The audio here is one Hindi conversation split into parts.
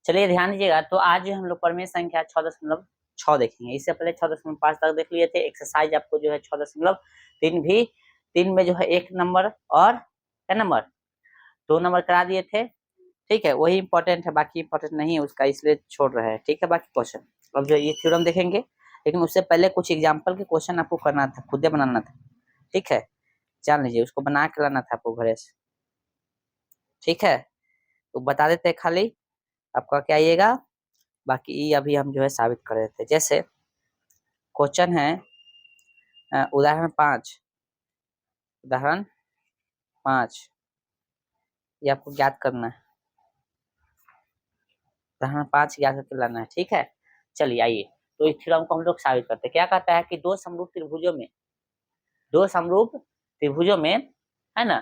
चलिए ध्यान दीजिएगा। तो आज हम लोग प्रमेय संख्या 6.6 देखेंगे। इससे पहले 6.5 तक देख लिए थे। एक्सरसाइज आपको जो है 6.3 भी 3 में जो है 1 नंबर और क्या नंबर 2 नंबर करा दिए थे। ठीक है, वही इंपॉर्टेंट है, बाकी इंपॉर्टेंट नहीं है उसका, इसलिए छोड़ रहे हैं। ठीक है, बाकी क्वेश्चन अब जो ये थ्योरम देखेंगे, लेकिन उससे पहले कुछ एग्जाम्पल के क्वेश्चन आपको करना था, खुद बनाना था। ठीक है, जान लीजिए, उसको बना के लाना था आपको घरे से। ठीक है, तो बता देते हैं खाली आपका क्या आइएगा, बाकी अभी हम जो है साबित कर देते हैं। जैसे क्वेश्चन है उदाहरण 5, ये आपको ज्ञात करना है। उदाहरण 5 ज्ञात करके लाना है। ठीक है, चलिए आइए। तो इस थ्योरम को हम लोग साबित करते हैं। क्या कहता है कि दो समरूप त्रिभुजों में है ना,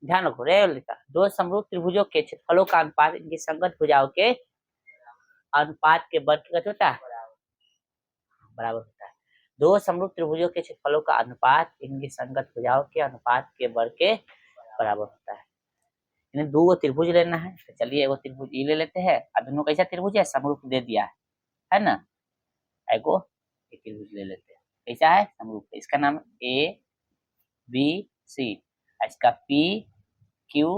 ध्यान रखो रे लिखा, दो समरूप त्रिभुजों के क्षेत्रफलों का अनुपात इनकी संगत भुजाओं के अनुपात के वर्ग का होता है, बराबर होता है। दो समरूप त्रिभुजों के क्षेत्रफलों का अनुपात इनकी संगत भुजाओं के अनुपात के वर्ग के बराबर होता है। इन्हें दो त्रिभुज लेना है, तो चलिए एगो त्रिभुज ये ले लेते हैं। और दोनों कैसा त्रिभुज है, समरूप दे दिया है ना। एगो एक त्रिभुज ले लेते हैं, कैसा है, समरूप। इसका नाम ए बी सी, इसका पी क्यू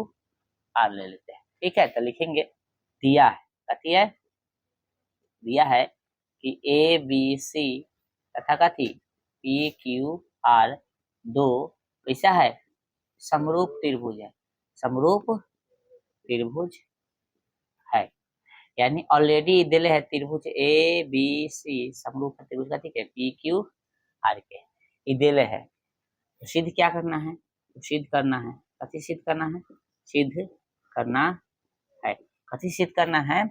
आर ले लेते हैं। ठीक है, तो लिखेंगे दिया है, कथी है, दिया है कि ए बी सी तथा कथी पी क्यू आर दो कैसा है, समरूप त्रिभुज है, समरूप त्रिभुज है। यानी ऑलरेडी दिले है त्रिभुज ए बी सी समरूप त्रिभुज का, ठीक है, पी क्यू आर के ये दिले है। तो सिद्ध क्या करना है, तो सिद्ध करना है, कथी सिद्ध करना है, सिद्ध करना है, कथी सिद्ध करना है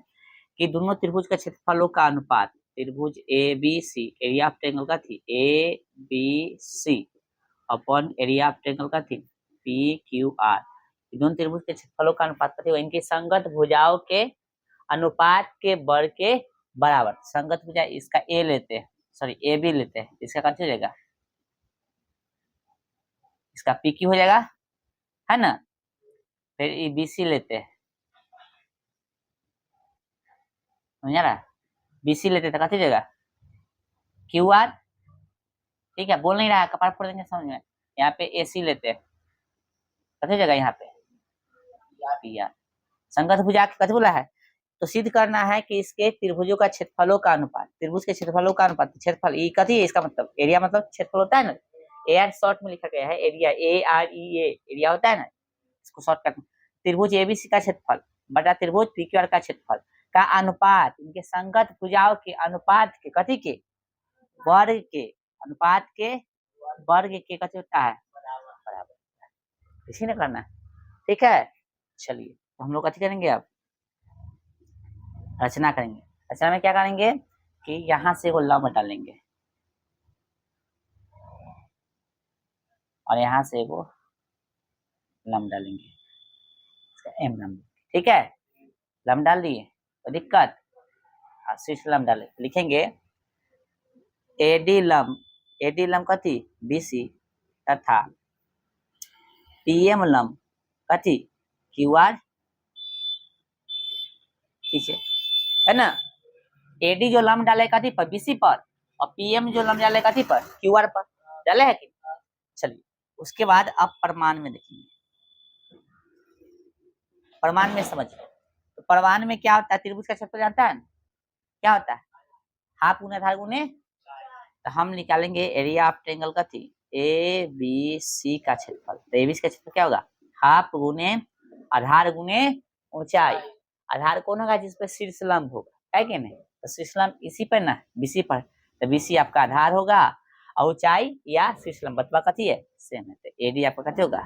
कि दोनों त्रिभुज का क्षेत्रफलों का अनुपात, त्रिभुज A B C area of triangle का थी A B C upon area of triangle का थी पी क्यू आर, दोनों त्रिभुज के क्षेत्रफलों का अनुपात का थी इनकी संगत भुजाओं के अनुपात के वर्ग के बराबर। संगत भुजा इसका ए लेते हैं, सॉरी ए बी लेते हैं, इसका कथी हो जाएगा, इसका पी क्यू हो जाएगा, है ना। फिर ए बी सी लेते हैं, समझा रहा, बी सी लेते हैं तो कथी हो जाएगा, क्यू आर। ठीक है, बोल नहीं रहा है, कपार फोड़ देंगे समझ में। यहाँ पे ए सी लेते हैं, कथी हो जाएगा, यहाँ पे पी आर। संगत भुजा कथी बोला है, तो सिद्ध करना है कि इसके त्रिभुजों का क्षेत्रफलों का अनुपात, त्रिभुज के क्षेत्रफलों का अनुपात, क्षेत्रफल ये कथी है, इसका मतलब एरिया, मतलब क्षेत्रफल होता है ना, ए आर शॉर्ट में लिखा गया है, area A R E A area होता है ना, इसको शॉर्टकट में त्रिभुज एबीसी का क्षेत्रफल बटा त्रिभुज पीक्यूआर का क्षेत्रफल का अनुपात इनके संगत भुजाओं के अनुपात के कथी के वर्ग के अनुपात के वर्ग के कथी होता है, बराबर, इसी ने करना है। ठीक है, चलिए तो हम लोग कथी करेंगे, अब रचना करेंगे। रचना में क्या करेंगे कि यहाँ से वो लंब डालेंगे और यहाँ से वो लंब डालेंगे, एम लंब। ठीक है, लंब डाल दिए तो दिक्कत, शीर्ष लंब डाले लिखेंगे एडी लंब कथी बीसी तथा पीएम लंब कथी क्यूआर, ठीक है ना। एडी जो लंब डाले कथी पर, बीसी पर, और पीएम जो लंब डाले कथी पर, क्यूआर पर, डाले है कि। चलिए उसके बाद अब प्रमाण में देखेंगे, प्रमाण में समझिए। तो प्रमाण में क्या होता है, त्रिभुज का क्षेत्रफल जानता है ना, क्या होता है, हाफ गुने आधार गुने, तो हम निकालेंगे एरिया ऑफ ट्रायंगल का थी ए बी सी का क्षेत्रफल। तो ए बी सी का क्षेत्रफल क्या होगा, हाफ गुने आधार गुने ऊंचाई। आधार कौन होगा, जिसपे शीर्ष लंब होगा, है कि नहीं, तो शीर्ष लंब इसी पर ना, बीसी पर, तो बीसी आपका आधार होगा और ऊंचाई या शीर्ष लंब बतवा कथी है, सेम है, तो एडी आपका कथी होगा,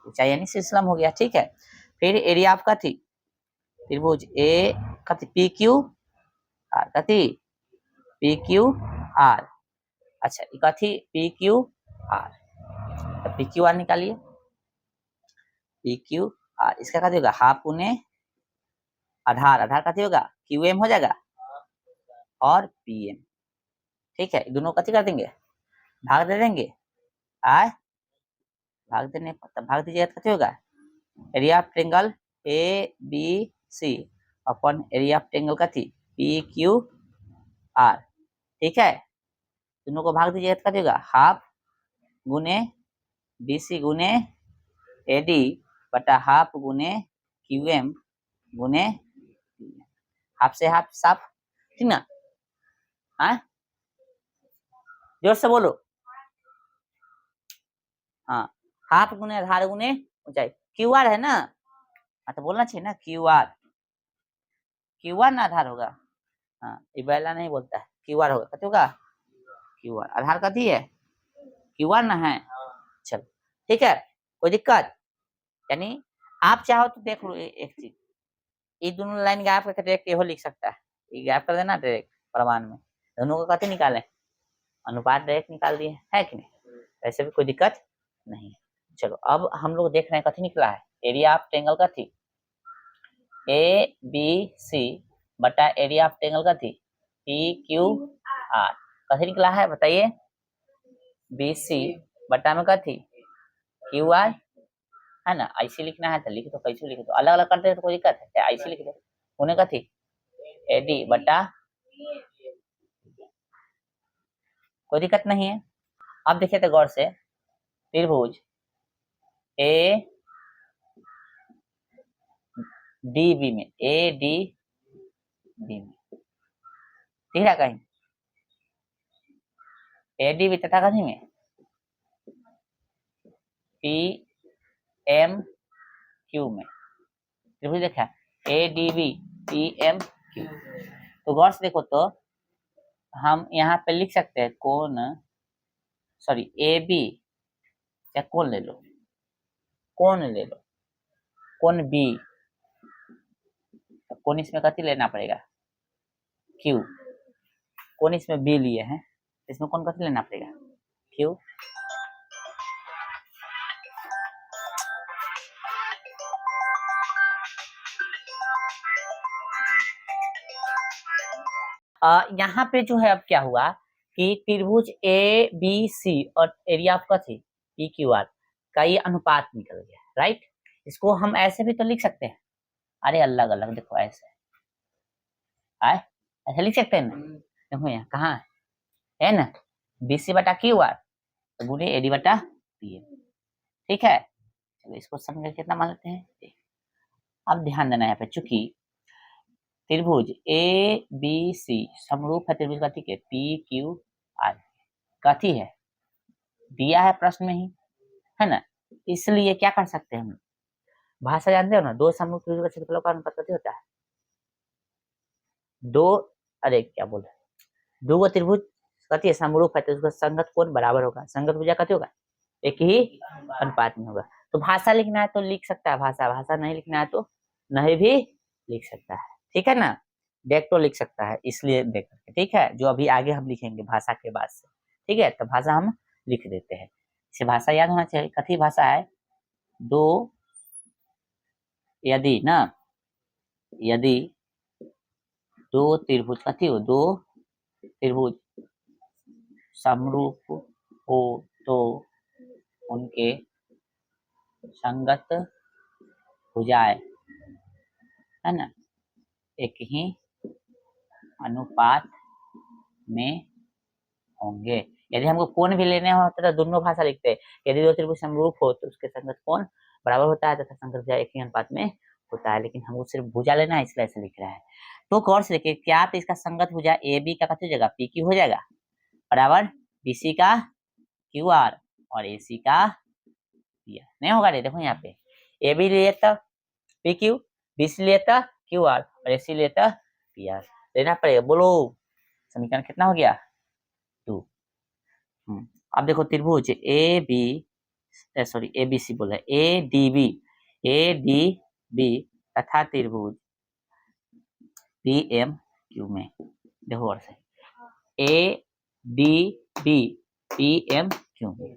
ऊंचाई यानी शीर्ष लंब हो गया। ठीक है, फिर एरिया ऑफ कथी त्रिभुज ए कथी पी क्यू आर, कथी पी क्यू आर, अच्छा कथी पी क्यू आर, तो पी क्यू आर निकालिए, पी क्यू आर इसका कथी होगा, हाफ गुने आधार कथी होगा क्यू एम हो जाएगा और पी एम। ठीक है, दोनों कथी कर देंगे, भाग दे देंगे, आय भाग देने भाग दीजिएगा, कथी होगा area of triangle A B C upon area of triangle कथी पी क्यू आर। ठीक है, दोनों को भाग दीजिए तो कथी होगा हाफ गुने BC गुने AD बटा हाफ गुने QM गुने हाफ से हाफ साफ, ठीक ना। हाँ जोर से बोलो। हाँ हाफ गुने आधार गुने ऊंचाई QR है ना, हाँ तो बोलना चाहिए ना QR ना आधार होगा। हाँ ये बेला नहीं बोलता है, QR होगा, कथी होगा QR, आधार कथी है QR ना है। चलो ठीक है, कोई दिक्कत, यानी आप चाहो तो देख लो एक चीज, ये दोनों लाइन गैप करके डायरेक्ट केवल लिख सकता है, ये गैप कर देना डायरेक्ट प्रमाण में, दोनों को कथी निकाले अनुपात डायरेक्ट निकाल दिए है कि नहीं, ऐसे भी कोई दिक्कत नहीं है। चलो अब हम लोग देख रहे हैं कथी निकला है एरिया ऑफ ट्रायंगल कथी ABC बटा एरिया ऑफ ट्रायंगल कथी PQR, कथी निकला है बताइए BC बटा में कथी QR है ना, ऐसे लिखना है तो लिख दो, कैसे लिख दो, अलग अलग करते हैं तो कोई दिक्कत है, ऐसे लिख दो उन्हें कथी AD बटा, कोई दिक्कत नहीं है। अब देखिए तो गौर से त्रिभुज ADB में ADB में ठीक है कहीं ADB तथा कथी में PMQ में, त्रिभुज देखा ADB PMQ, तो गौर से देखो तो हम यहाँ पे लिख सकते हैं कौन सॉरी AB या कौन ले लो कौन B, कौन इसमें कथी लेना पड़ेगा Q, कौन इसमें B लिए हैं इसमें कौन कथी लेना पड़ेगा Q। यहाँ पे जो है अब क्या हुआ कि त्रिभुज ABC और एरिया ऑफ कथी PQR का ये अनुपात निकल गया, राइट। इसको हम ऐसे भी तो लिख सकते हैं, अरे अलग अलग देखो ऐसे ऐसे लिख सकते हैं ना, देखो यहाँ कहाँ है ना BC बटा QR तो गुणे AD बटा PM, ठीक है। चलो इसको समझ कितना मान लेते हैं। अब ध्यान देना यहाँ पे, चूंकि त्रिभुज ABC समरूप है त्रिभुज कथी के PQR, कथी है दिया है प्रश्न में ही है ना, इसलिए क्या कर सकते हैं हम भाषा जानते हो ना, दो समरूप त्रिभुज का क्षेत्रफल का अनुपात कथी होता है दो, अरे क्या बोल रहे दो त्रिभुज कथी है समरूप है तो उसका संगत कोण बराबर होगा, संगत भुजा कथी होगा एक ही अनुपात में होगा। तो भाषा लिखना है तो लिख सकता है भाषा नहीं लिखना है तो नहीं भी लिख सकता है, ठीक है ना, डेक्टो लिख सकता है इसलिए देख करके, ठीक है। जो अभी आगे हम लिखेंगे भाषा के बाद से, ठीक है, तो भाषा हम लिख देते हैं, इसे भाषा याद होना चाहिए कथी भाषा है दो यदि ना यदि दो त्रिभुज कथी हो दो त्रिभुज समरूप हो तो उनके संगत भुजाएं है ना एक ही अनुपात में होंगे। यदि हमको कोण भी लेने होते तो दोनों भाषा लिखते हैं, यदि दो त्रिभुज समरूप हो तो उसके संगत कोण बराबर होता है तथा संगत भुजा एक ही अनुपात में होता है, लेकिन हमको सिर्फ भुजा लेना है इसलिए ऐसे लिख रहा है। तो गौर से देखिए क्या तो इसका संगत भुजा AB का कथी हो जाएगा PQ हो जाएगा बराबर BC का QR और AC का PR, नहीं होगा रे देखो यहाँ पे AB लिए तो PQ, BC लिए तो QR और AC लिए तो PR लेना पड़ेगा। बोलो समीकरण कितना हो गया 2। अब देखो त्रिभुज ABC बोला ADB तथा त्रिभुज PMQ में देखो और से ADB PMQ में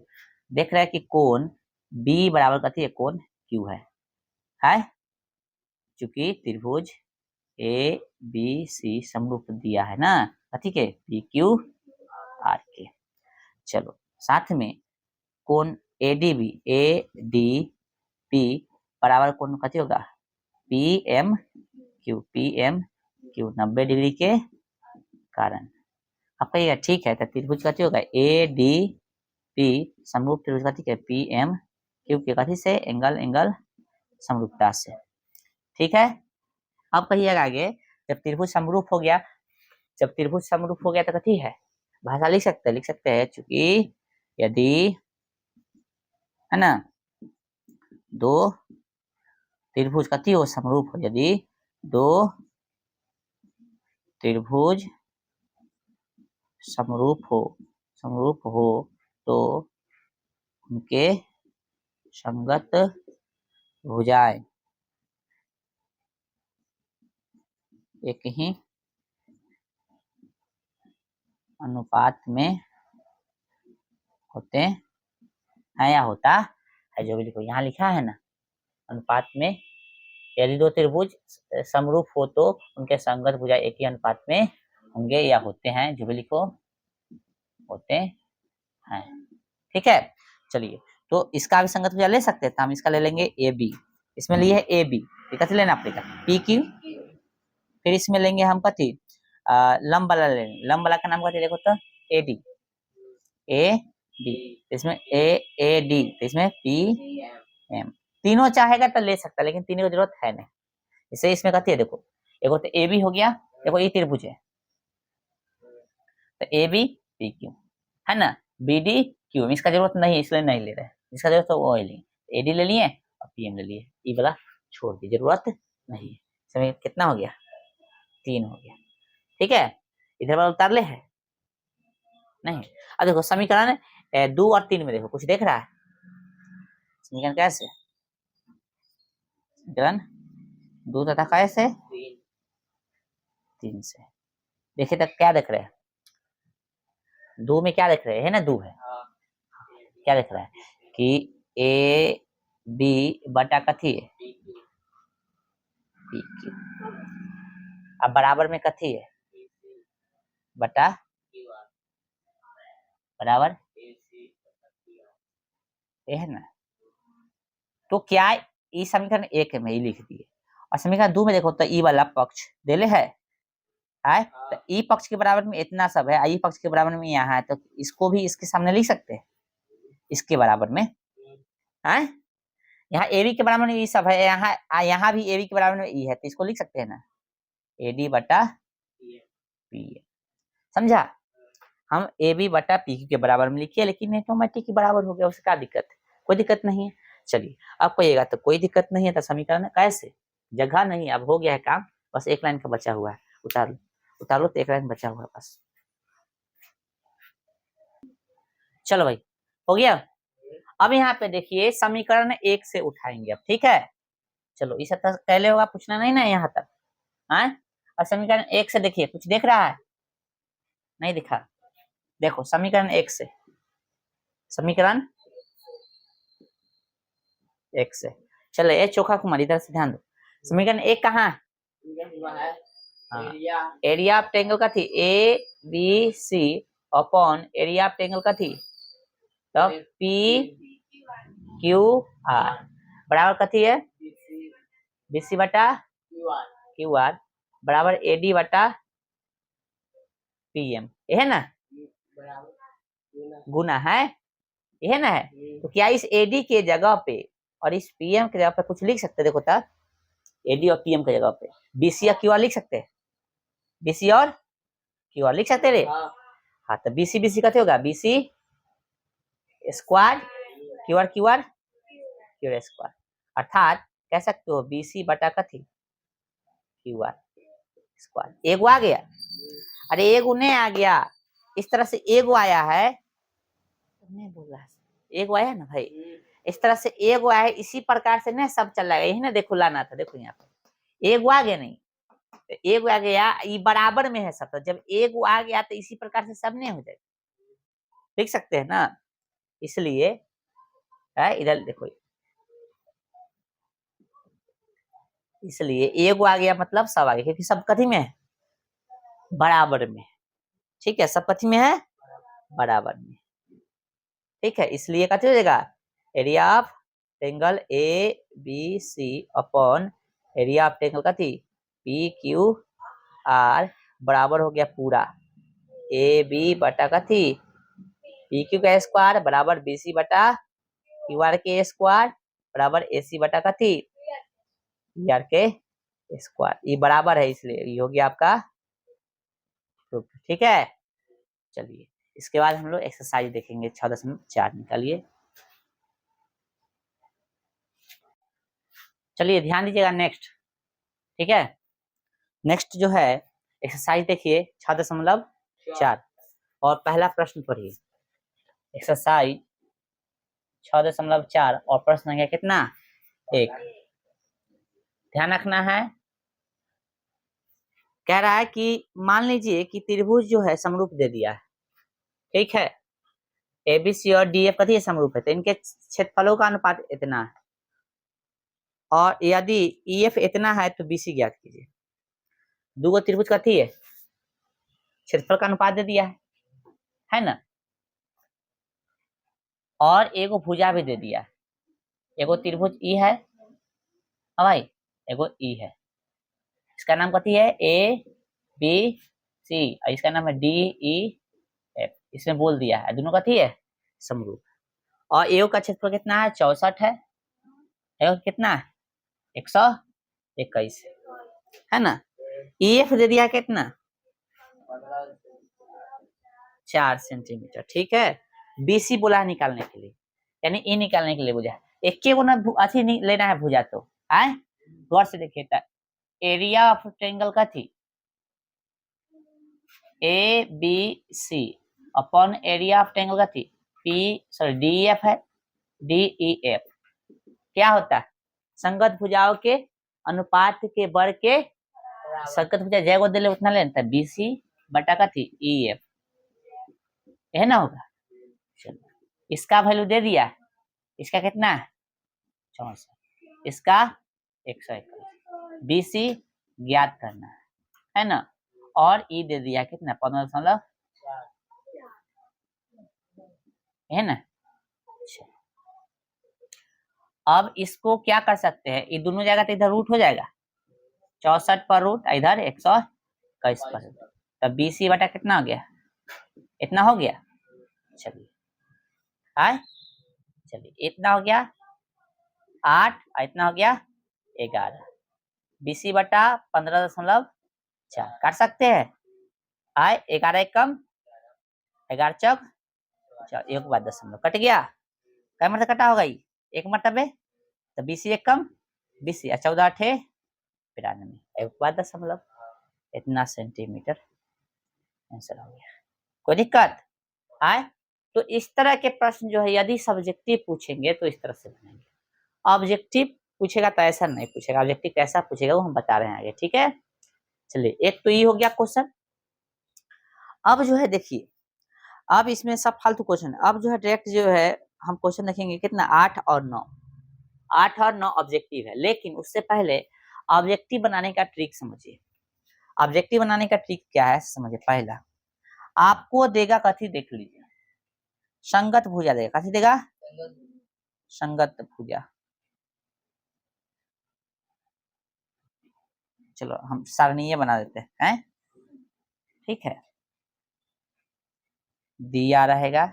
देख रहा है कि कोण B बराबर कथी है कोण Q है चूंकि त्रिभुज ABC समरूप दिया है ना कथी के PQR के। चलो साथ में कोण ADB बराबर कोण कथी होगा PMQ Q, P M Q 90 degree के कारण। अब कहिएगा ठीक है, तो त्रिभुज कथी होगा ए डी पी समरूप त्रिभुज कथी के पी एम क्यू के कथी से एंगल एंगल समरूपता से। ठीक है, अब कहिएगा आगे जब त्रिभुज समरूप हो गया, जब त्रिभुज समरूप हो गया तो कथी है भाषा लिख सकते हैं चूंकि यदि है ना दो त्रिभुज कथी हो समरूप हो, यदि दो त्रिभुज समरूप हो तो उनके संगत भुजाएं एक ही अनुपात में होते हैं या होता है, जो भी लिखो यहाँ लिखा है ना अनुपात में, यदि दो त्रिभुज समरूप हो तो उनके संगत भुजा एक ही अनुपात में होंगे या होते हैं, जो भी लिखो होते हैं। ठीक है, चलिए तो इसका भी संगत भुजा ले सकते हैं, तो हम इसका ले लेंगे ए बी, इसमें लिए है ए बी, कैसे लेना पड़ेगा पी क्यू, फिर इसमें लेंगे हम कथी लंब वाला लेंगे, लंब वाला का नाम कथी देखो तो ए डी, ए डी इसमें ए डी, तो इसमें पी एम, तीनों चाहेगा तो ले सकता है लेकिन तीनों की जरूरत है नहीं। इसे इसमें कथी है देखो, एक तो ए बी हो गया, देखो ये त्रिभुज है तो ए बी पी क्यू है ना, बी डी क्यू, इसका जरूरत नहीं है इसलिए नहीं ले रहे, जिसका जरूरत है वो ले, ए डी ले लिए और पी एम ले लिए, ई वाला छोड़ दी जरूरत नहीं है। इसमें कितना हो गया 3 हो गया। ठीक है, इधर वाला उतार ले है नहीं। अब देखो समीकरण 2 और 3 में देखो कुछ देख रहा है, समीकरण कैसे, समीकरण 2 तथा कैसे 3 से देखिए तक क्या देख रहे हैं, 2 में क्या देख रहे हैं, है ना 2 है, क्या देख रहा है कि ए बी बटा कथी है पी क्यू, अब बराबर में कथी है बटा बराबर ए है ना, तो क्या ई समीकरण 1 में ही लिख दिए, और समीकरण 2 में देखो तो ई वाला पक्ष देले है तो ई पक्ष के बराबर में इतना सब है, आई पक्ष के बराबर में यहाँ है, तो इसको भी इसके सामने लिख सकते हैं इसके बराबर में है, यहाँ ए बी के बराबर में ई सब है, यहाँ भी ए बी के बराबर में ई है, तो इसको लिख सकते हैं ना ए डी बटा पी, समझा, हम ए बी बटा पी के बराबर में लिखिए, लेकिन ऑटोमेटिक के बराबर हो गया, उससे क्या दिक्कत है, कोई दिक्कत नहीं है। चलिए अब कहिएगा तो कोई दिक्कत नहीं है, तो समीकरण कैसे, जगह नहीं, अब हो गया है काम, बस एक लाइन का बचा हुआ है, उतार लो तो एक लाइन बचा हुआ है बस। चलो भाई हो गया। अब यहाँ पे देखिए समीकरण 1 से उठाएंगे अब, ठीक है, चलो इसे तक पहले होगा पूछना नहीं ना यहाँ तक है, और समीकरण 1 से देखिए कुछ देख रहा है नहीं दिखा, देखो समीकरण 1 से, समीकरण 1 से चलो ये चोखा कुमार इधर से ध्यान दो, समीकरण 1 कहाँ एरिया ऑफ ट्रायंगल का थी A B C upon area of triangle का थी तो पी क्यू आर बराबर कथी है बीसी बटा क्यू आर बराबर एडी बटा पीएम, ये है ना गुना है, ये है ना है, तो क्या इस एडी के जगह पे और इस पीएम के जगह पे कुछ लिख सकते, देखो था एडी और पीएम के जगह पे बीसी या क्यू आर लिख सकते हैं, बीसी और क्यू आर लिख सकते रे, हाँ तो बीसी बीसी कथे होगा BC square Q R Q R Q R square, अर्थात कह सकते हो बीसी बटा कथी क्यू आर स्क्वायर, एगो आ गया, अरे एगो नहीं आ गया, इस तरह से एगो आया है, नहीं बोल रहा एगो आया ना भाई, इस तरह से एगो आया है, इसी प्रकार से ना सब चल जाएगा, यही ना देखो लाना था, देखो यहाँ पे एगो आ गया नहीं तो एगो आ गया, ये बराबर में है सब, तो जब एगो आ गया तो इसी प्रकार से सब नहीं हो जाएगा, देख सकते हैं ना, इसलिए इधर देखो, इसलिए एगो आ गया मतलब सब आ गया, क्योंकि सब कथी में है बराबर में, ठीक है सब कथी में है बराबर में, ठीक है, इसलिए कथी हो जाएगा area of triangle A B C upon area of triangle कथी पी क्यू आर बराबर हो गया पूरा ए बी बटा कथी पी क्यू का स्क्वायर बराबर बी सी बटा क्यू आर के स्क्वायर बराबर ए सी बटा कथी ई आर के स्क्वायर ये बराबर है इसलिए ये हो गया आपका प्रूफ। ठीक है, चलिए इसके बाद हम लोग एक्सरसाइज देखेंगे 6.4 निकालिए। चलिए ध्यान दीजिएगा नेक्स्ट। ठीक है, नेक्स्ट जो है एक्सरसाइज देखिए 6.4 और पहला प्रश्न पढ़िए। एक्सरसाइज 6.4 और प्रश्न है कितना 1। ध्यान रखना है, कह रहा है कि मान लीजिए कि त्रिभुज जो है समरूप दे दिया है। ठीक है, एबीसी और डीएफ कथी समरूप है तो इनके क्षेत्रफलों का अनुपात इतना है और यदि ईएफ इतना है तो बीसी ज्ञात कीजिए। दो त्रिभुज कथी है क्षेत्रफल का अनुपात दे दिया है ना, और एगो भुजा भी दे दिया है। एगो त्रिभुज ई है भाई, एगो ई है, इसका नाम कथी है ए बी सी और इसका नाम है डी ई एफ। इसमें बोल दिया है दोनों कथी है समरूप। और एओ का क्षेत्रफल कितना है 64 है, एओ कितना है 121 है ना। ईएफ दे दिया कितना 4 सेंटीमीटर। ठीक है, बीसी बोला है निकालने के लिए, यानी ई निकालने के लिए बुझा एक के ना अथी लेना है भुजा तो आए गौर से देखिए एरिया ऑफ ट्रायंगल का थी A B C upon area of triangle का थी पी सॉरी डी एफ है डी ई एफ क्या होता है संगत भुजाओं के अनुपात के वर्ग के संगत भुजा जय को दिले उतना लेना था बीसी बटा का थी ई एफ है ना होगा। चलो इसका वैल्यू दे दिया, इसका कितना है 64, इसका 121, बीसी ज्ञात करना है ना, और ई दे दिया कितना 15.4 है ना। अब इसको क्या कर सकते हैं, ये दोनों जाएगा तो इधर रूट हो जाएगा 64 पर रूट इधर 121 पर रूट, तब बीसी बटा कितना हो गया इतना हो गया। चलिए आए चलिए इतना हो गया 8 इतना हो गया 11, बीसी बटा 15.4 काट सकते हैं। आए 11 एक कम 11 चौक एक बार 10 कट गया, क्या मतलब कटा होगा ये एक मरतबे तो बीसी एक कम बीसी 14 अठे 92 एक बार 10 इतना सेंटीमीटर आंसर हो गया। कोई दिक्कत आए तो इस तरह के प्रश्न जो है यदि सब्जेक्टिव पूछेंगे तो इस तरह से बनेंगे, ऑब्जेक्टिव पूछेगा तो ऐसा नहीं पूछेगा, ऑब्जेक्टिव कैसा पूछेगा वो हम बता रहे हैं आगे। ठीक है, चलिए एक तो ये हो गया क्वेश्चन। अब जो है देखिए अब इसमें सब फालतू क्वेश्चन, अब जो है डायरेक्ट जो है हम क्वेश्चन देखेंगे कितना 8 और 9, 8 और 9 ऑब्जेक्टिव है, लेकिन उससे पहले ऑब्जेक्टिव बनाने का ट्रिक समझिए। ऑब्जेक्टिव बनाने का ट्रिक क्या है समझिए। पहला आपको देगा कथी देख लीजिए संगत भुजा देगा, कथी देगा संगत भुजा। चलो हम सारणीय बना देते हैं, ठीक है, दिया रहेगा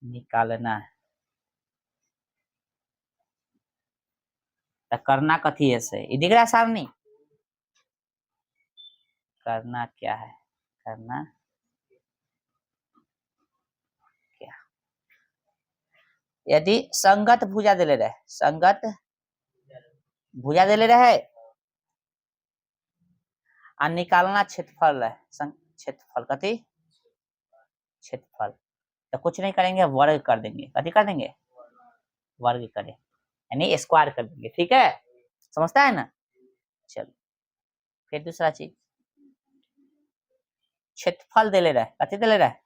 निकालना है तो करना कथी है से ये दिख रहा है सारणी, करना क्या है करना क्या, यदि संगत भुजा दे ले रहे संगत भुजा दे ले रहे और निकालना क्षेत्रफल है क्षेत्रफल कथी क्षेत्रफल, तो कुछ नहीं करेंगे वर्ग कर देंगे, कथी कर देंगे वर्ग करें यानी स्क्वायर कर देंगे। ठीक है, समझता है ना। चलो फिर दूसरा चीज क्षेत्रफल दे ले रहा है, कथी दे ले रहा है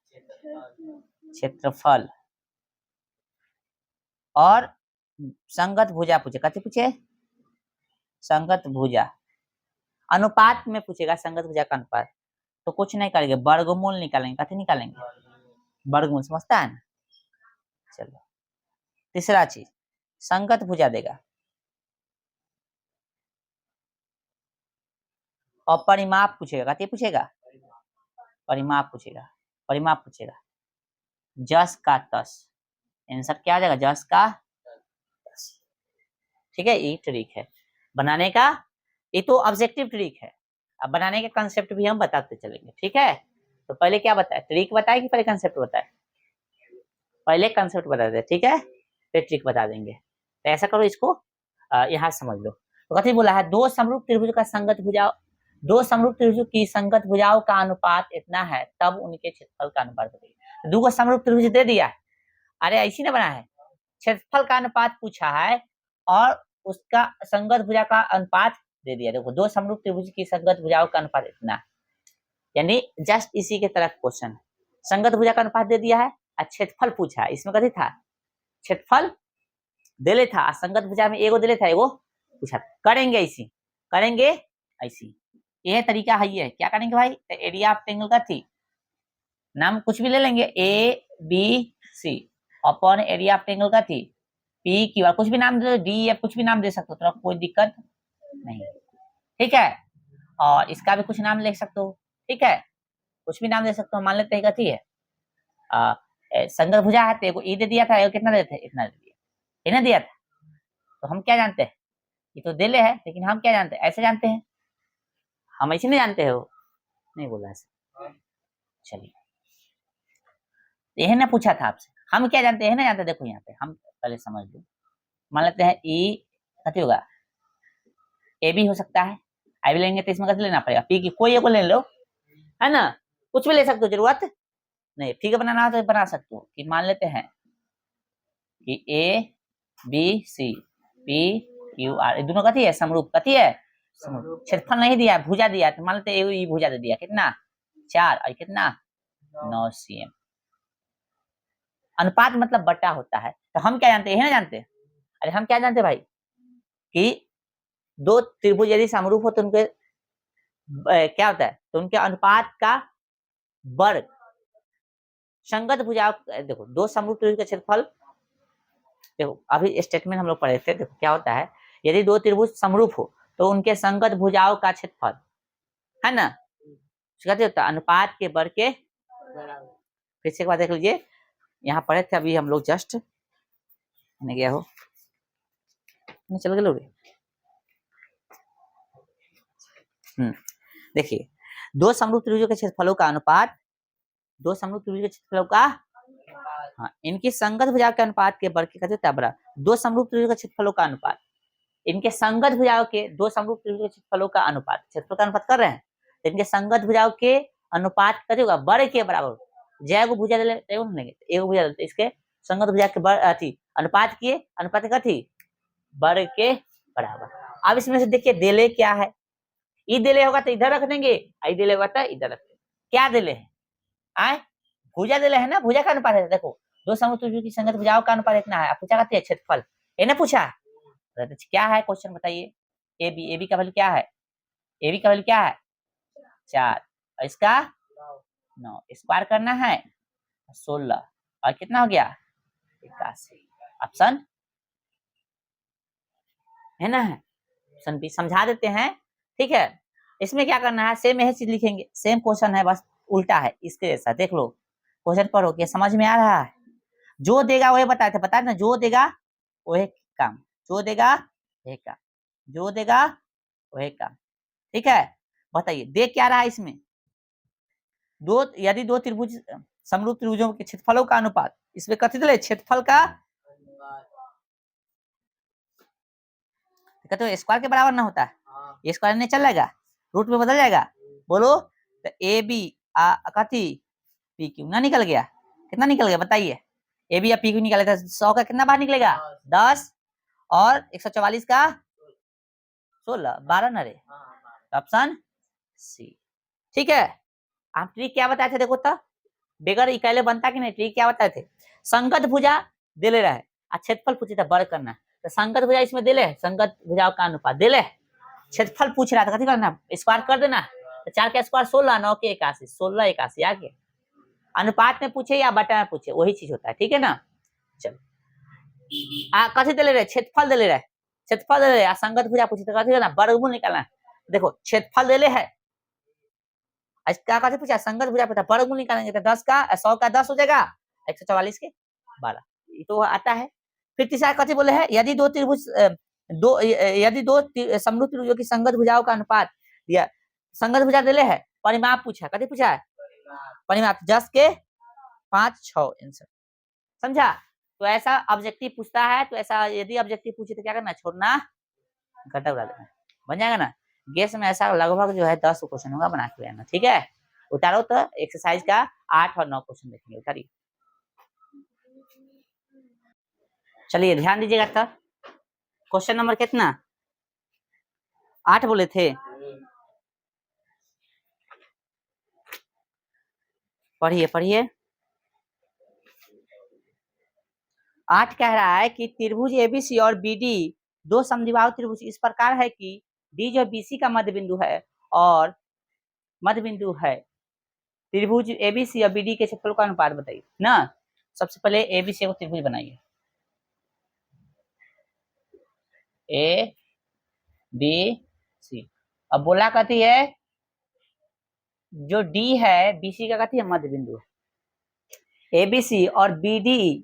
क्षेत्रफल, और संगत भुजा पूछे, कथी पूछे संगत भुजा, अनुपात में पूछेगा संगत भुजा का अनुपात, तो कुछ नहीं करेंगे वर्गमूल निकालेंगे, कथी निकालेंगे वर्गमूल, समझता है ना। चलो तीसरा चीज संगत भुजा देगा और परिमाप पूछेगा, कथी पूछेगा, परिमाप पूछेगा, परिमाप पूछेगा, जस का तस, आंसर क्या आ जाएगा, जस का तस। ठीक है, ये ट्रिक है बनाने का, ये तो ऑब्जेक्टिव ट्रिक है। अब बनाने के कंसेप्ट भी हम बताते चलेंगे, ठीक है। तो पहले क्या बताए, ट्रिक बताए कि पहले कंसेप्ट बताए, पहले कंसेप्ट बता दे, ठीक है, फिर ट्रिक बता देंगे। तो ऐसा करो, इसको यहाँ समझ लो। तो कथी बोला है, दो समरूप त्रिभुज का संगत भुजाओं, दो समरूप त्रिभुज की संगत भुजाओं का अनुपात इतना है तब उनके क्षेत्रफल का अनुपात बताइए। दो समरूप त्रिभुज दे दिया है, अरे ऐसी ना बना है, क्षेत्रफल का अनुपात पूछा है और उसका संगत भुजा का अनुपात दे दिया। देखो, दो समरूप त्रिभुज की संगत भुजाओं का अनुपात इतना, यानी जस्ट इसी के तरह क्वेश्चन है। संगत भुजा का अनुपात दे दिया है और क्षेत्रफल पूछा है, इसमें कथी था, क्षेत्रफल देले था, संगत भुजा में एगो देले था, एगो पूछा। करेंगे ऐसी, करेंगे ऐसी, यह तरीका है। ये क्या करेंगे भाई, तो एरिया ऑफ ट्रायंगल का थी, नाम कुछ भी ले लेंगे, A B C upon area of triangle का थी, पी क्यू आर, कुछ भी नाम दे, डी या कुछ भी नाम दे सकते हो, तो कोई दिक्कत नहीं, ठीक है। और इसका भी कुछ नाम ले सकते हो, ठीक है, कुछ भी नाम दे सकते हो। मान लेते हैं कथी है, संगत भुजा है, तो ई दे दिया था, कितना देते, इतना दे दिया, इतना दिया था। तो हम क्या जानते हैं, ये तो देले है, लेकिन हम क्या जानते हैं, ऐसे जानते हैं, हम ऐसे नहीं जानते हो, नहीं बोला ऐसे। चलिए, यही ना पूछा था आपसे, हम क्या जानते हैं ना जानते, देखो यहाँ पे हम पहले समझ लो। मान लेते हैं ई कथी होगा, ए भी हो सकता है, आई भी लेंगे तो इसमें कथी लेना पड़ेगा, पी की कोई एक ले लो, है ना, कुछ भी ले सकते हो, जरूरत नहीं। फिगर बनाना हो तो बना सकते हो, कि मान लेते हैं कि A B C P Q R, दोनों कथी है, समरूप, कथी है, समरूप। क्षेत्रफल नहीं दिया, भुजा दिया, तो मान लेते हैं भुजा दे दिया, कितना 4 और कितना 9 cm। अनुपात मतलब बटा होता है, तो हम क्या जानते हैं, ना जानते हैं, अरे हम क्या जानते हैं भाई, कि दो त्रिभुज यदि समरूप हो तो उनके क्या होता है, तो उनके अनुपात का वर्ग संगत भुजाओं, देखो दो समरूप त्रिभुज का क्षेत्रफल, देखो अभी स्टेटमेंट हम लोग पढ़े थे, देखो क्या होता है, यदि दो त्रिभुज समरूप हो तो उनके संगत भुजाओं का क्षेत्रफल, है ना, कहते होता है अनुपात के वर्ग के, फिर से एक बार देख लीजिए, यहाँ पढ़े थे अभी हम लोग, जस्ट गया हो, चल गए लोग। देखिए, दो समरूप त्रिभुजों के क्षेत्रफलों का अनुपात, दो समरूप त्रिभुजों के क्षेत्रफलों का, हाँ, इनकी संगत भुजाओं के अनुपात के वर्ग के कहते हैं बराबर। दो समरूप त्रिभुजों के क्षेत्रफलों का अनुपात, इनके संगत भुजाओं के, दो समरूप त्रिभुजों के क्षेत्रफलों का अनुपात, क्षेत्रफल का अनुपात कर रहे हैं, तो इनके संगत भुजाओं के अनुपात कथी होगा, वर्ग के बराबर। जय को भुजा लेंगे, एगो भुजा लेते, इसके संगत भुजा के अथी अनुपात किए, अनुपात कथी, वर्ग के बराबर। अब इसमें से देखिए देले क्या है, ई देले होगा तो इधर रख देंगे, आई देले होगा तो इधर रख देंगे। क्या देले है, आए भुजा देले है ना, भुजा का अनुपात है, देखो दो समरूप त्रिभुज की संगत भुजाओं का अनुपात इतना है, पूछा कहते हैं क्षेत्रफल, ये ना पूछा, क्या है क्वेश्चन बताइए, ए बी का वैल्यू क्या है, ए बी का वैल्यू क्या है 4, और इसका 9, स्क्वायर करना है 16, और कितना हो गया 81, ऑप्शन है ना, ऑप्शन बी समझा देते हैं, ठीक है। इसमें क्या करना है, सेम यही चीज लिखेंगे, सेम क्वेश्चन है, बस उल्टा है इसके जैसा। देख लो क्वेश्चन पढ़ो, क्या समझ में आ रहा है, जो देगा वही बताए थे, बता ना, जो देगा वही काम, जो देगा वही काम, जो देगा वही काम, ठीक है। बताइए देख क्या रहा है इसमें, दो यदि दो त्रिभुज समरूप त्रिभुजों के क्षेत्रफलों का अनुपात, इसमें कथित है क्षेत्रफल का, कहते हो स्क्वायर के बराबर ना होता है, ये स्क्वायर नहीं चल जाएगा, रूट में बदल जाएगा, बोलो, तो ए बी कथी पी क्यू ना निकल गया, कितना निकल गया बताइए, ए बी या पी क्यू निकाले था, 100 का कितना बाहर निकलेगा 10, और 144 का 16, 12 ना रे, ऑप्शन सी, ठीक है। आप ट्रिक क्या बताए थे, देखो तो बेगर इकाले बनता कि नहीं, ट्रिक क्या बताए थे, संगत भुजा देले रहे, क्षेत्रफल पूछे था वर्ग करना, तो संगत भुजा इसमें देले, संगत भुजाओं का अनुपात देले, क्षेत्रफल पूछ रहा था, कथी करना, स्क्वायर कर देना, तो 4 का स्क्वायर 16, 9 के 81, 16 81 आ गया। अनुपात में पूछे या बटा में पूछे वही चीज होता है, ठीक है ना। चलो कथी दे ले रहे, क्षेत्रफल दे ले रहे, क्षेत्रफल दे ले रहे, संगत भुजा पूछे तो कथी करना, वर्गमूल निकालना है। देखो क्षेत्रफल दे ले है आज क्या कहते पूछा, संगत भुजा पूछा, वर्गमूल निकालेंगे तो 10 का 100 का 10 हो जाएगा, 144 के 12, ये तो आता है। फिर तीसरा कहते बोले है, यदि दो त्रिभुज यदि दो समरूप त्रिभुजों की संगत भुजाओं का अनुपात दिया, संगत भुजा दिले है, परिमाप पूछा, कहते पूछा है परिमाप 10 के 5 6 आंसर, समझा। तो ऐसा ऑब्जेक्टिव पूछता है, तो ऐसा यदि ऑब्जेक्टिव पूछे तो क्या करना, छोड़ना, घटा उड़ा देना, बन जाएगा ना। गेस में ऐसा लगभग जो है 10 क्वेश्चन होगा, बना के रहना, ठीक है। उतारो तो एक्सरसाइज का 8 और 9 क्वेश्चन देखेंगे, उतारिए। चलिए ध्यान दीजिएगा, तो क्वेश्चन नंबर कितना, 8 बोले थे, पढ़िए पढ़िए। 8 कह रहा है कि त्रिभुज एबीसी और बीडी दो समद्विबाहु त्रिभुज इस प्रकार है कि डी जो बीसी का मध्य बिंदु है और मध्य बिंदु है, त्रिभुज एबीसी और बीडी के क्षेत्रफल का अनुपात बताइए ना। सबसे पहले एबीसी को त्रिभुज बनाइए, ए बी सी। अब बोला कहती है जो डी है बीसी का कहती है मध्य बिंदु, एबीसी और बीडी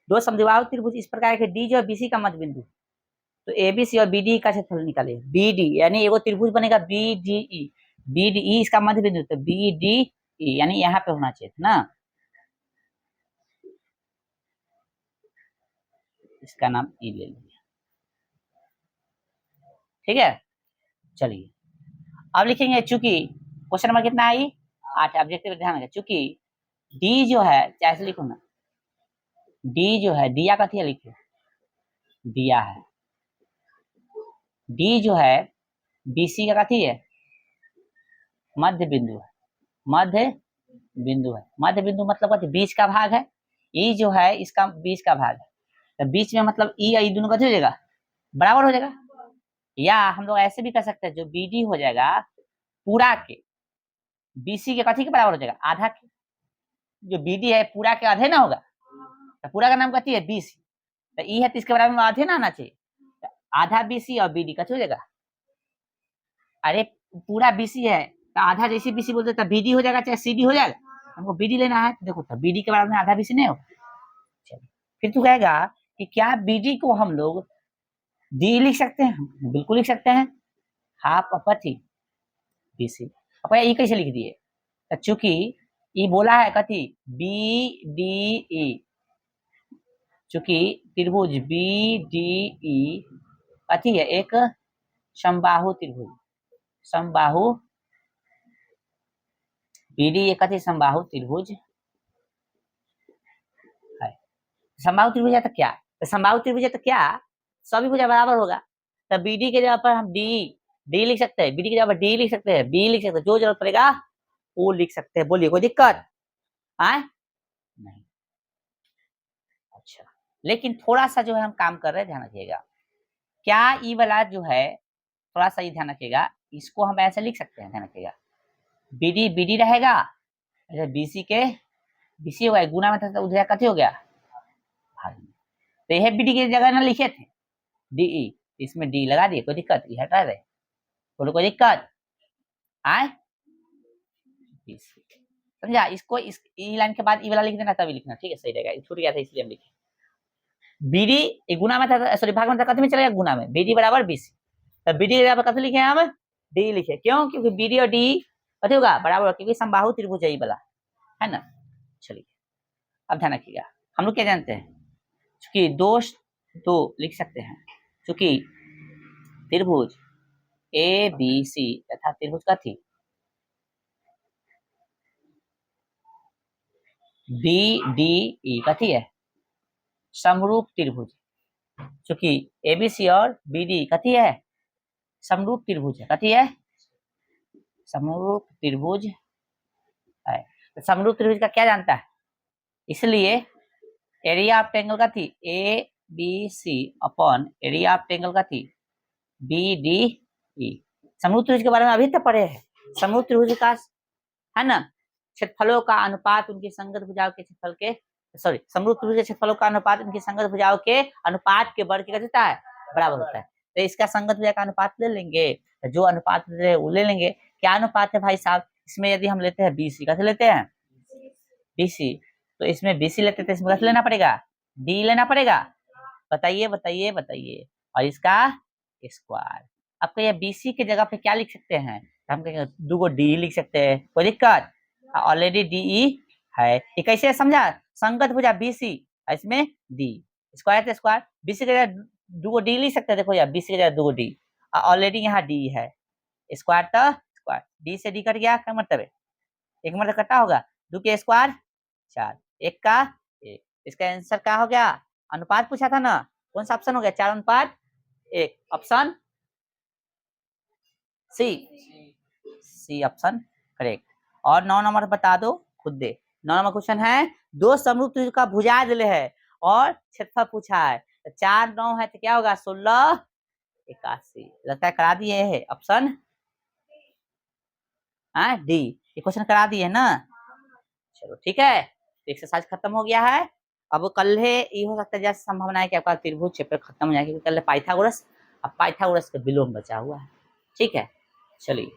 दो समद्विबाहु त्रिभुज इस प्रकार के डी जो बीसी का मध्य बिंदु, तो एबीसी और बीडी का क्षेत्रफल निकालिए। बीडी यानी एगो त्रिभुज बनेगा बीडीई, बीडीई इसका मध्य बिंदु, तो बीडीई यानी यहाँ पे होना चाहिए ना, इसका नाम ई ले लीजिए, ठीक है। चलिए अब लिखेंगे, चूंकि क्वेश्चन नंबर कितना आई 8, ऑब्जेक्टिव ध्यान रखें, चूंकि डी जो है, ऐसे लिखो ना, डी जो है, दिया का थी लिखिए, दिया है, डी जो है बीसी का कथी है, मध्य बिंदु है, मध्य बिंदु है, मध्य बिंदु मतलब कथी, बीच का भाग है, ई जो है इसका बीच का भाग है, तो बीच में मतलब ई और ई दोनों कथी हो जाएगा, बराबर हो जाएगा। या हम लोग ऐसे भी कर सकते हैं, जो बीडी हो जाएगा पूरा के बीसी के कथी के बराबर हो जाएगा, आधा के, जो बीडी है पूरा के आधे ना होगा, तो पूरा का नाम कथी है बीसी, तो ई है तो इसके बराबर में आधे ना आना चाहिए, तो आधा बीसी और बीडी कथी हो जाएगा, अरे पूरा बीसी है तो आधा जैसे बीसी बोलते तो बीडी हो जाएगा चाहे सीडी हो जाएगा, हमको बीडी लेना है, तो देखो तो बीडी के बराबर में आधा बीसी नहीं होगा। चलिए फिर तू कहेगा कि क्या बीडी को हम लोग डी लिख सकते हैं, बिल्कुल लिख सकते हैं, हाफ अपथी बीसी, अब ये कैसे लिख दिए, तो चूंकि ये बोला है कथी बी डी ई, चूंकि त्रिभुज बी डी ई कथी है, एक समबाहु त्रिभुज, समबाहु बीडी एक कथी समबाहु त्रिभुज है, समबाहु त्रिभुज है तो क्या, तो समबाहु त्रिभुज है तो क्या, सभी भुजा बराबर होगा, तो बीडी के जगह पर हम डी लिख सकते हैं, बीडी की जगह पर डी लिख सकते हैं, बी लिख सकते हैं, जो जरूरत पड़ेगा वो लिख सकते हैं, बोलिए कोई दिक्कत है नहीं। अच्छा लेकिन थोड़ा सा जो है हम काम कर रहे हैं, ध्यान रखिएगा, क्या ई वाला जो है थोड़ा सा ही ध्यान रखिएगा, इसको हम ऐसे लिख सकते हैं, ध्यान रखिएगा, बीडी बीडी रहेगा, अच्छा बीसी के बीसी होगा, गुना में था उधर कथी हो गया भाग में, तो यह बीडी की जगह ना लिखे थे डीई, इसमें डी लगा दिए, कोई दिक्कत, ये हटा रहे, बोलो कोई दिक्कत आए, समझा। इसको इस ई लाइन के बाद ई वाला लिख देना, तभी लिखना, ठीक है, सही रहेगा, छूट गया था इसलिए हम लिखे, बीडी गुना में था, सॉरी भाग में था, कथी में चलेगा, गुना में, बीडी बराबर बीसी, तो बीडी के बराबर कथी लिखे हम डी लिखे, क्यों, क्योंकि बीडी और डी कथी होगा बराबर, क्योंकि समबाहु त्रिभुज है वाला है ना। चलिए अब ध्यान रखिएगा, हम लोग क्या जानते हैं, चूंकि दोष दो लिख सकते हैं, चूंकि त्रिभुज ए बी सी तथा त्रिभुज कथी बी डी ई कथी है समरूप त्रिभुज, चूंकि एबीसी और बीडी कथी है समरूप त्रिभुज है, कथी है समरूप त्रिभुज है, तो समरूप त्रिभुज का क्या जानता है, इसलिए एरिया ऑफ ट्रायंगल का थी A B C upon area of triangle का थी बी डी ई, समरूप त्रिभुज के बारे में अभी तक पढ़े हैं, समरूप त्रिभुज का है ना, क्षेत्रफलों का अनुपात उनकी संगत भुजाओं के क्षेत्रफल के, सॉरी समरूप त्रिभुज के क्षेत्रफलों का अनुपात उनकी संगत भुजाओं के अनुपात के वर्ग का कितना है बराबर होता है, तो इसका संगत भुजा का अनुपात ले लेंगे, तो जो अनुपात वो ले लेंगे, क्या अनुपात है भाई साहब, इसमें यदि हम लेते हैं BC, कैसे लेते हैं BC, तो इसमें BC लेते थे, इसमें कैसे लेना पड़ेगा D लेना पड़ेगा। बताइए बताइए बताइए। और इसका स्क्वायर। आपको ये BC की जगह पे क्या लिख सकते हैं, हम कहेंगे 2 को D लिख सकते हैं, कोई दिक्कत, ऑलरेडी DE है। ये कैसे समझा, संगत भुजा BC, इसमें D, स्क्वायर तो स्क्वायर, BC की जगह 2 को D लिख सकते हैं, देखो यार BC की जगह 2 को D, ऑलरेडी यहाँ D है, स्क्वायर तो स्क्वायर, D से D कट गया, क्या मतलब है, एक मतलब कटा होगा, 2 के स्क्वायर 4, 1 का 1, इसका आंसर क्या हो गया, अनुपात पूछा था ना, कौन सा ऑप्शन हो गया, 4:1, ऑप्शन सी ऑप्शन करेक्ट। और 9 नंबर बता दो खुद दे, 9 नंबर क्वेश्चन है, 2 समरूप त्रिभुज का भुजा दिले है और क्षेत्रफल पूछा है, तो 4 9 है तो क्या होगा 16 81, लगता है करा दिए है ऑप्शन डी, ये क्वेश्चन करा दिए ना। चलो ठीक है, एक्सरसाइज खत्म हो गया है। अब कल है ये हो सकता है जैसे संभावना है कि आपका त्रिभुज चैप्टर खत्म हो जाएगा, क्योंकि कल पाइथागोरस, अब पाइथागोरस का विलोम बचा हुआ है। ठीक है, चलिए।